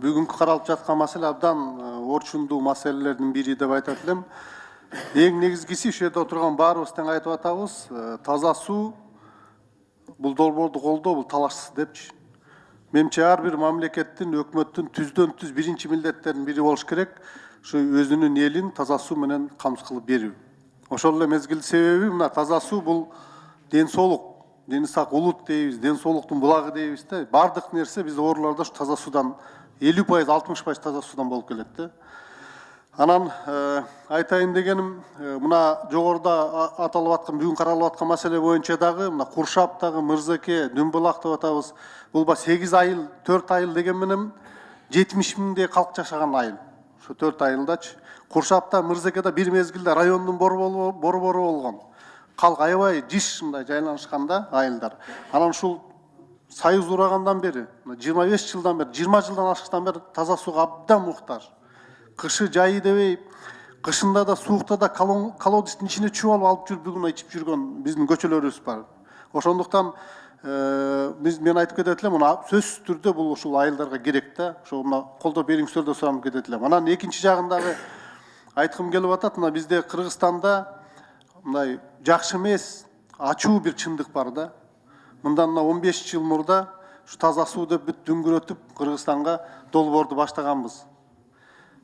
бүгүнкү каралып жаткан маселе абдан орчундуу маселелердин бири деп айтат элем. Эң негизгиси ушул жерде отурган баарыбыз тең айтып атабыз, таза суу бул долбоорду колдоо бул талашсыз депчи. Менимче ар бир мамлекеттин, өкмөттүн түздөн түз биринчи милдеттеринин бири болуш керек, ушу өзүнүн элин таза суу менен камсыз кылып берүү. Ошол эле мезгилде себеби мына таза суу бул ден соолук, дени сак улут дейбиз, ден соолуктун булагы дейбиз да. Бардык нерсе биз ооруларда ушу таза суудан 50%, 60% таза суудан болуп келет да. Анан айтайын дегеним, мына жогоруда аталып аткан, бүгүн каралып аткан маселе боюнча дагы мына Куршаптагы Мырзаке, Дүнбулак деп атабыз. Бул 8 айыл, 4 айыл деген менен 70 миңдей калк жашаган айыл. Ошо 4 айылдачы. Куршапта, Мырзакеде бир мезгилде райондун борбору болгон. Калк аябай жиш мындай жайланышканда айылдар. Анан ушул Союз урагандан бери, 25 жылдан бери, 20 жылдан ашыктан бери таза сууга абдан муктаж. Кышы жайы дебей, кышында да суукта да колодецтин ичине чүп алып жүрүп бүгүн ичип жүргөн биздин көчөлөрүбүз бар. Ошондуктан мен айтып кетет элем, мына сөзсүз түрдө бул ушул айылдарга керек да. Ошо мына колдоо бериңиздер деп суранып кетет элем. Анан экинчи жагындагы айткым келип атат, мына бизде Кыргызстанда мындай жакшы эмес, ачуу бир чындык бар да. Мындан 15 жыл мурда ушу таза суу деп бүт дүңгүрөтүп Кыргызстанга долбоорду баштаганбыз.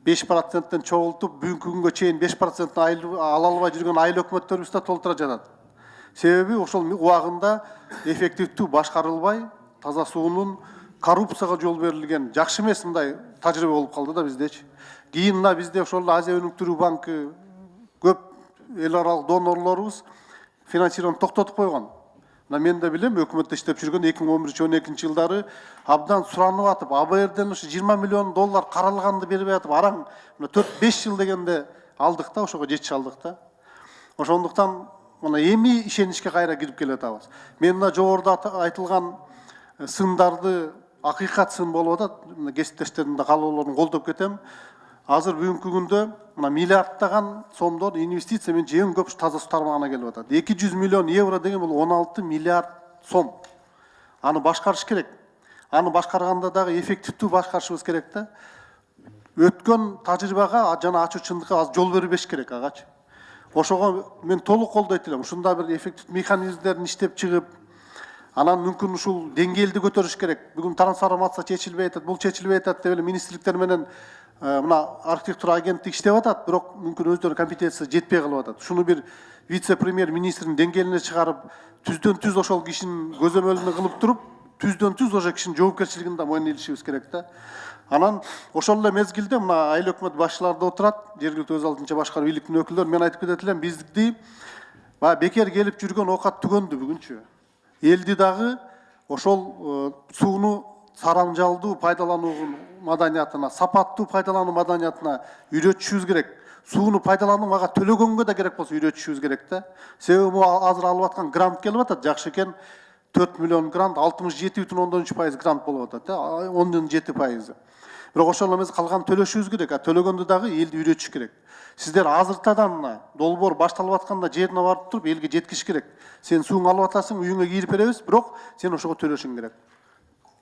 5%-тен чогултуп, бүгүнкү күнгө чейин 5% ала албай жүргөн айыл өкмөттөрүбүз да толтура жатат. Себеби ошол убагында эффективдүү башкарылбай, таза суунун коррупцияга жол берилген, жакшы эмес мындай тажрыйба болуп калды да биздечи. Кийин мына бизде ошол Азия өнүктүрүү банкы көп эл аралык донорлорубуз финансирование токтотуп койгон. Мен де билем, өкмөттө иштеп жүргөн 2011-12 жылдары абдан суранып атып, АБРден ушу 20 миллион доллар каралганды бербей атып, араң 4-5 жыл дегенде алдык да, ошого жетиши алдык да. Ошондуктан мына эми ишеничке кайра кирип келе атабыз. Мен мына жогоруда айтылган сындарды акыйкат сын болуп атат, кесиптештеримдин да каалоолорун колдоп кетем. Азыр бүгүнкү күндө мына миллиарддаган сомдор инвестиция менен эң көп таза суу тармагына келип атат. 200 миллион евро деген бул 16 миллиард сом. Аны башкарыш керек. Аны башкарганда дагы эффективдүү башкарышыбыз керек да. Өткөн тажрыйбага жана ачуу чындыкка аз жол бербеш керек агачы. Ошого мен толук колдойт элем. Ушундай бир эффективдүү механизмдерин иштеп чыгып, анан мүмкүн ушул деңгээлди көтөрүш керек. Бүгүн трансформация чечилбей атат, бул чечилбей атат деп эле министрликтер менен мына архитектура агенттиги иштеп атат, бирок мүмкүн өздөрү компетенциясы жетпей калып атат. Ушуну бир вице-премьер министрдин деңгээлине чыгарып, түздөн түз ошол кишинин көзөмөлүнө кылып туруп, түздөн түз ошол кишинин жоопкерчилигин да мойнуна илишибиз керек да. Анан ошол эле мезгилде мына айыл өкмөт башчылары да отурат, жергиликтүү өз алдынча башкаруу бийликтин өкүлдөрү, мен айтып кетет элем, бизди бекер келип жүргөн оокат түгөндү бүгүнчү. Элди дагы ошол сууну сарамжалдуу пайдалануу маданиятына, сапаттуу пайдалануу маданиятына үйрөтүшүбүз керек. Сууну пайдалануу мага төлөгөнгө да керек болсо үйрөтүшүбүз керек да. Себеби азыр алып аткан грант келип атат, жакшы экен. 4 миллион грант, 67,3% грант болуп атат, 10,7%. Бирок ошол эмес калган төлөшүбүз керек. Төлөгөндө дагы элди үйрөтүш керек. Сиздер азыртадан долбоор башталып атканда жерине барып туруп элге жеткириш керек. Сен сууңду алып атасың, үйүңө кийип беребиз, бирок сен ошого төлөшүң керек.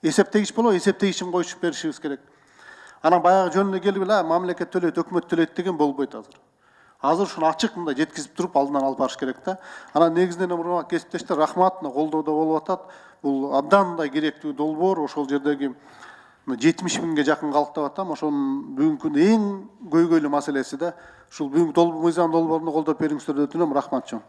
Эсептегич болобу, эсептегичин коюшуп беришибиз керек. Анан баягы жөн эле келип эле мамлекет төлөйт, өкмөт төлөйт деген болбойт азыр. Азыр ушуну ачык мындай жеткизип туруп алдынан алып барыш керек да. Анан негизинен урматтуу кесиптештер, рахмат, колдоодо болуп атат. Бул абдан мындай керектүү долбоор, ошол жердеги 70 миңге жакын калк деп атам, ошонун бүгүнкү эң көйгөйлүү маселеси да. Ушул бүгүнкү мыйзам долбоорун колдоп бериңиздер деп өтүнөм, рахмат чоң.